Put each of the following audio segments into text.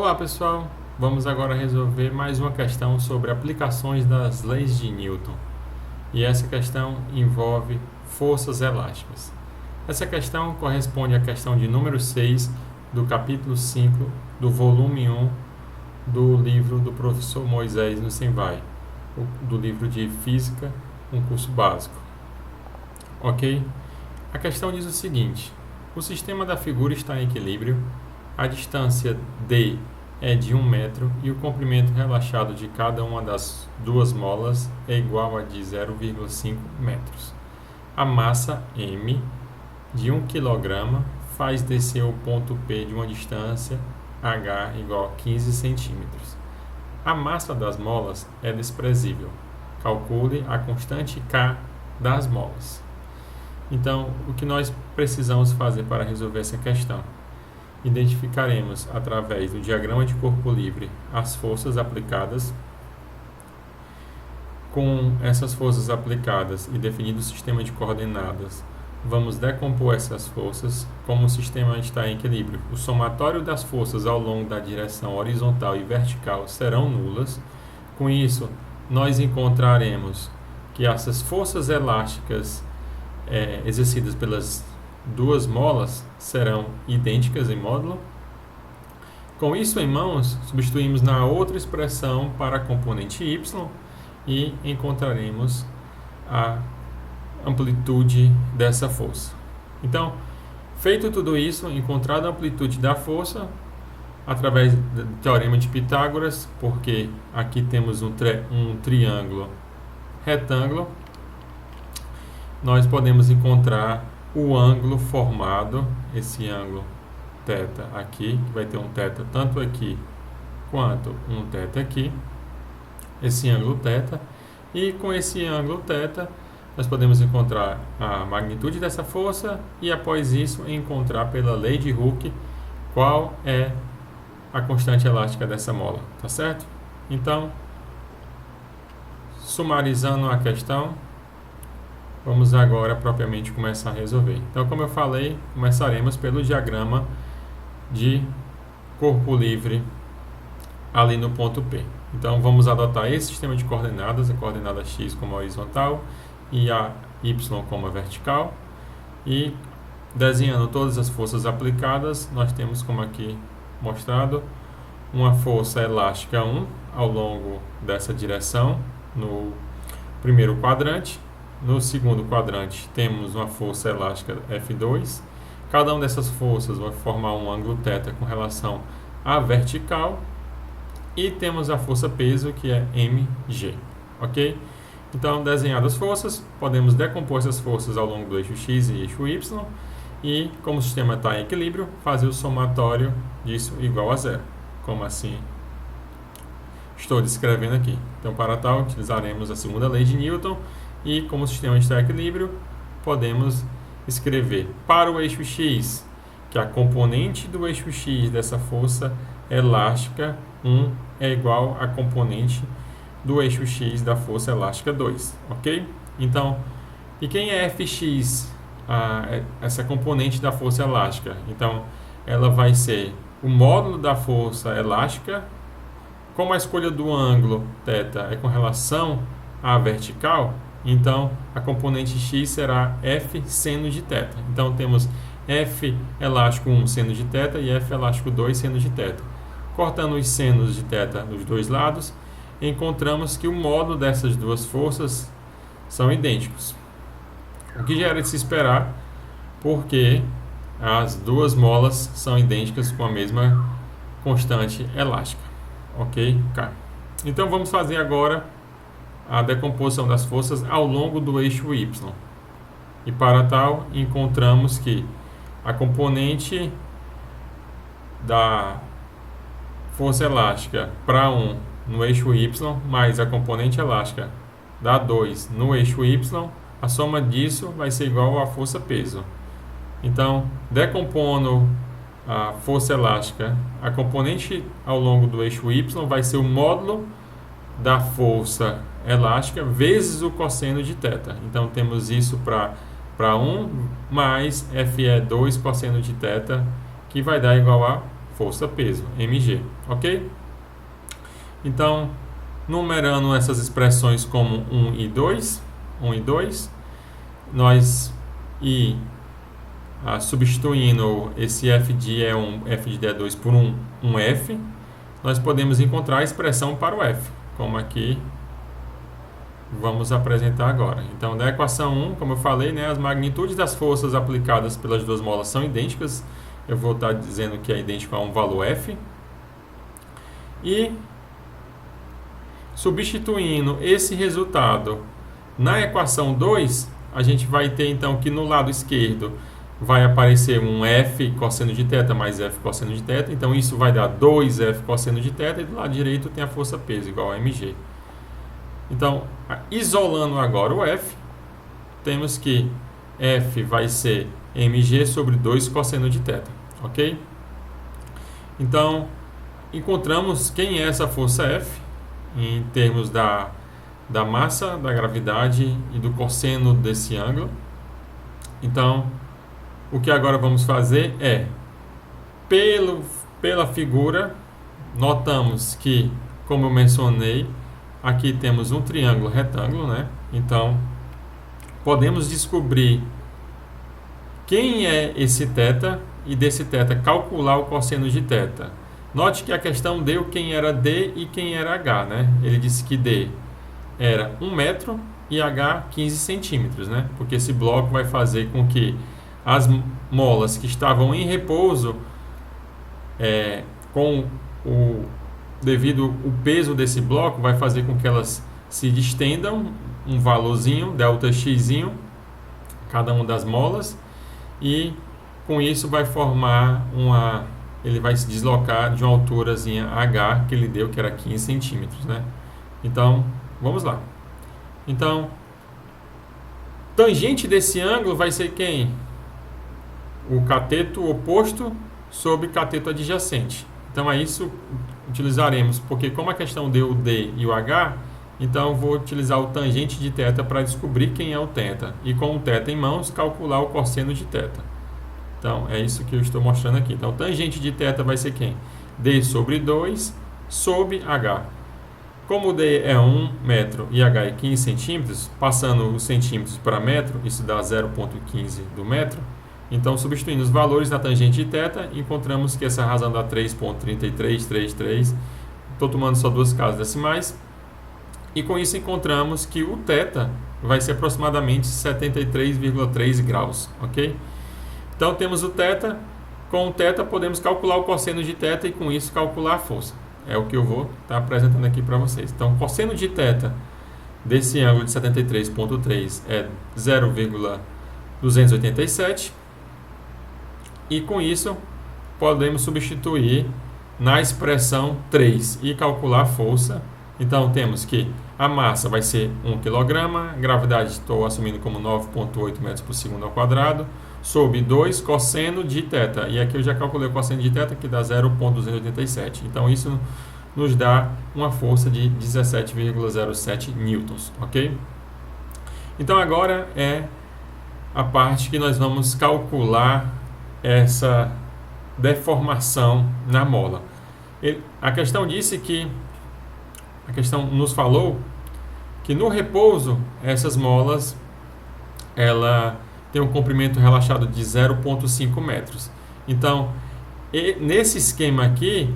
Olá pessoal, vamos agora resolver mais uma questão sobre aplicações das leis de Newton. E essa questão envolve forças elásticas. Essa questão corresponde à questão de número 6 do capítulo 5 do volume 1 do livro do professor Moisés Nussenswein, do livro de Física, um curso básico. Ok? A questão diz o seguinte: o sistema da figura está em equilíbrio, a distância D é de 1 metro e o comprimento relaxado de cada uma das duas molas é igual a de 0,5 metros. A massa M de 1 kg faz descer o ponto P de uma distância H igual a 15 centímetros. A massa das molas é desprezível. Calcule a constante K das molas. Então, o que nós precisamos fazer para resolver essa questão? Identificaremos, através do diagrama de corpo livre, as forças aplicadas. Com essas forças aplicadas e definido o sistema de coordenadas, vamos decompor essas forças. Como o sistema está em equilíbrio, o somatório das forças ao longo da direção horizontal e vertical serão nulas. Com isso, nós encontraremos que essas forças elásticas exercidas pelas duas molas serão idênticas em módulo. Com isso em mãos, substituímos na outra expressão para a componente y e encontraremos a amplitude dessa força. Então, feito tudo isso, encontrada a amplitude da força, através do teorema de Pitágoras, porque aqui temos um triângulo retângulo, nós podemos encontrar o ângulo formado, esse ângulo θ aqui, que vai ter um θ tanto aqui quanto um θ aqui, esse ângulo θ, e com esse ângulo θ nós podemos encontrar a magnitude dessa força e após isso encontrar pela lei de Hooke qual é a constante elástica dessa mola, tá certo? Então, sumarizando a questão, vamos agora propriamente começar a resolver. Então, como eu falei, começaremos pelo diagrama de corpo livre ali no ponto P. Então, vamos adotar esse sistema de coordenadas, a coordenada x como horizontal e a y como vertical. E desenhando todas as forças aplicadas, nós temos, como aqui mostrado, uma força elástica 1 ao longo dessa direção no primeiro quadrante. No segundo quadrante temos uma força elástica F2. Cada uma dessas forças vai formar um ângulo θ com relação à vertical. E temos a força peso, que é mg. Ok? Então, desenhadas as forças, podemos decompor essas forças ao longo do eixo x e eixo y. E, como o sistema está em equilíbrio, fazer o somatório disso igual a zero. Como assim estou descrevendo aqui. Então, para tal, utilizaremos a segunda lei de Newton. E como o sistema está em equilíbrio, podemos escrever para o eixo x, que a componente do eixo x dessa força elástica 1 é igual à componente do eixo x da força elástica 2. Ok? Então, e quem é Fx? Essa componente da força elástica. Então, ela vai ser o módulo da força elástica. Como a escolha do ângulo θ é com relação à vertical, então a componente x será F seno de θ. Então temos F elástico 1 seno de θ e F elástico 2 seno de θ. Cortando os senos de θ dos dois lados, encontramos que o módulo dessas duas forças são idênticos. O que já era de se esperar, porque as duas molas são idênticas com a mesma constante elástica. Ok? Então vamos fazer agora a decomposição das forças ao longo do eixo y. E para tal, encontramos que a componente da força elástica para 1 no eixo y, mais a componente elástica da 2 no eixo y, a soma disso vai ser igual à força peso. Então, decompondo a força elástica, a componente ao longo do eixo y vai ser o módulo da força elástica vezes o cosseno de θ. Então, temos isso para 1 mais Fe2 cosseno de θ, que vai dar igual a força-peso, mg, ok? Então, numerando essas expressões como 1 e 2, nós substituindo esse f de E1, f de E2 por um f, nós podemos encontrar a expressão para o f, como aqui vamos apresentar agora. Então, da equação 1, como eu falei, né, as magnitudes das forças aplicadas pelas duas molas são idênticas. Eu vou estar dizendo que é idêntico a um valor f. E substituindo esse resultado na equação 2, a gente vai ter então que no lado esquerdo vai aparecer um f cosseno de θ mais f cosseno de θ. Então, isso vai dar 2f cosseno de θ. E do lado direito tem a força-peso igual a mg. Então, isolando agora o f, temos que f vai ser mg sobre 2 cosseno de θ, ok? Então, encontramos quem é essa força F em termos da massa, da gravidade e do cosseno desse ângulo. Então, o que agora vamos fazer é, pela figura, notamos que, como eu mencionei, aqui temos um triângulo retângulo, né? Então, podemos descobrir quem é esse θ e desse θ calcular o cosseno de θ. Note que a questão deu quem era D e quem era H, né? Ele disse que D era 1 metro e H 15 centímetros, né? Porque esse bloco vai fazer com que as molas que estavam em repouso, devido ao peso desse bloco, vai fazer com que elas se distendam um valorzinho, ΔX, cada uma das molas, e com isso vai formar ele vai se deslocar de uma alturazinha H que ele deu, que era 15 centímetros, né? Então, vamos lá. Então, tangente desse ângulo vai ser quem? O cateto oposto sobre cateto adjacente. Então, é isso utilizaremos, porque como a questão deu o D e o H, então vou utilizar o tangente de θ para descobrir quem é o θ. E com o θ em mãos, calcular o cosseno de θ. Então, é isso que eu estou mostrando aqui. Então, tangente de θ vai ser quem? D sobre 2 sobre H. Como D é 1 metro e H é 15 centímetros, passando os centímetros para metro, isso dá 0,15 do metro. Então, substituindo os valores na tangente de θ, encontramos que essa razão dá 3,3333. Estou tomando só duas casas decimais. E com isso encontramos que o θ vai ser aproximadamente 73,3 graus, ok? Então, temos o θ. Com o θ, podemos calcular o cosseno de θ e, com isso, calcular a força. É o que eu vou estar apresentando aqui para vocês. Então, cosseno de θ desse ângulo de 73,3 é 0,287. E, com isso, podemos substituir na expressão 3 e calcular a força. Então, temos que a massa vai ser 1 kg, a gravidade estou assumindo como 9,8 metros por segundo ao quadrado, sobre 2 cosseno de θ. E aqui eu já calculei o cosseno de θ, que dá 0,287. Então, isso nos dá uma força de 17,07 newtons, ok? Então, agora é a parte que nós vamos calcular essa deformação na mola. A questão nos falou que no repouso, essas molas, ela tem um comprimento relaxado de 0,5 metros. Então, nesse esquema aqui,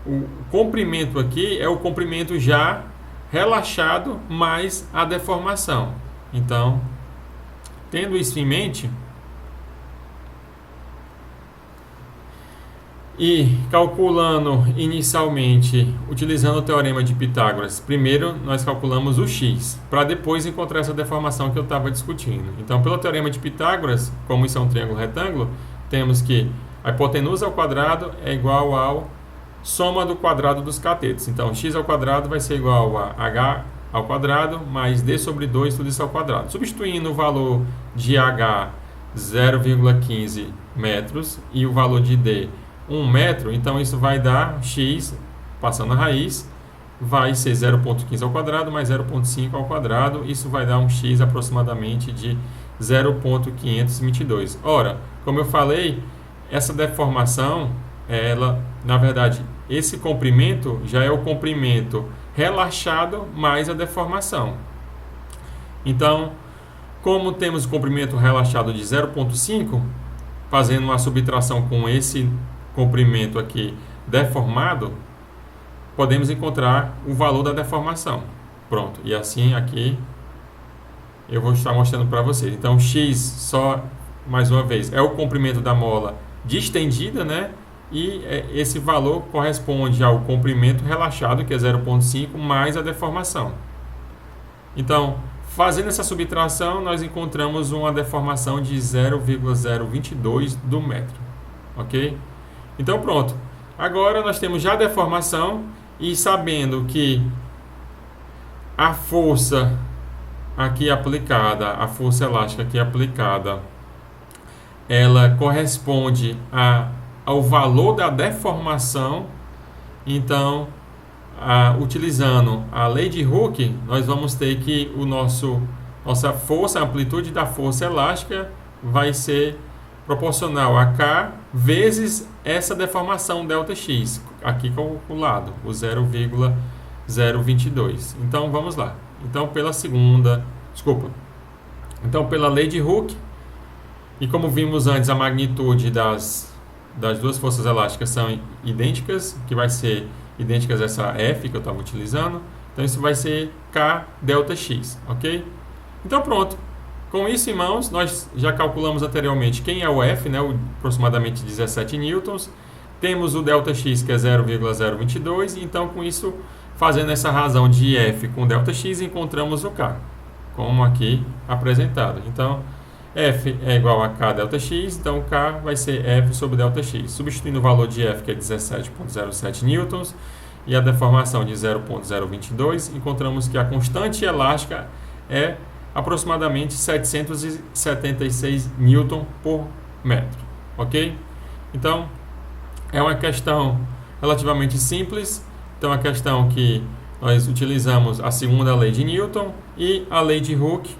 o comprimento aqui é o comprimento já relaxado mais a deformação. Então, tendo isso em mente e calculando inicialmente, utilizando o teorema de Pitágoras, primeiro nós calculamos o x, para depois encontrar essa deformação que eu estava discutindo. Então, pelo teorema de Pitágoras, como isso é um triângulo retângulo, temos que a hipotenusa ao quadrado é igual ao soma do quadrado dos catetos. Então, x ao quadrado vai ser igual a h ao quadrado mais d sobre 2, tudo isso ao quadrado. Substituindo o valor de h 0,15 metros e o valor de d 1 metro, então isso vai dar x, passando a raiz, vai ser 0,15 ao quadrado mais 0,5 ao quadrado, isso vai dar um x aproximadamente de 0,522. Ora, como eu falei, essa deformação, ela na verdade, esse comprimento já é o comprimento relaxado mais a deformação. Então, como temos o comprimento relaxado de 0,5, fazendo uma subtração com esse comprimento aqui deformado, podemos encontrar o valor da deformação. Pronto, e assim aqui eu vou estar mostrando para vocês. Então, x, só mais uma vez, é o comprimento da mola distendida, né? E esse valor corresponde ao comprimento relaxado, que é 0,5, mais a deformação. Então, fazendo essa subtração, nós encontramos uma deformação de 0,022 do metro. Ok? Então, pronto. Agora nós temos já a deformação e sabendo que a força aqui aplicada, a força elástica aqui aplicada, ela corresponde ao valor da deformação. Então, utilizando a lei de Hooke, nós vamos ter que nossa força, a amplitude da força elástica vai ser proporcional a K vezes essa deformação ΔX, aqui calculado, o 0,022. Então, vamos lá. Então, pela lei de Hooke, e como vimos antes, a magnitude das duas forças elásticas são idênticas, que vai ser idênticas a essa F que eu estava utilizando. Então, isso vai ser K ΔX, ok? Então, pronto. Com isso em mãos, nós já calculamos anteriormente quem é o F, né, aproximadamente 17 newtons. Temos o ΔX, que é 0,022. Então, com isso, fazendo essa razão de F com ΔX, encontramos o K, como aqui apresentado. Então, F é igual a K ΔX, então K vai ser F sobre ΔX. Substituindo o valor de F, que é 17,07 newtons, e a deformação de 0,022, encontramos que a constante elástica é aproximadamente 776 newton por metro, ok? Então, é uma questão relativamente simples. Então, a questão que nós utilizamos a segunda lei de Newton e a lei de Hooke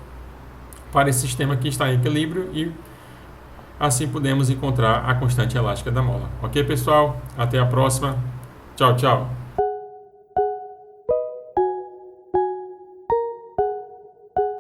para esse sistema que está em equilíbrio, e assim podemos encontrar a constante elástica da mola. Ok, pessoal? Até a próxima. Tchau, tchau.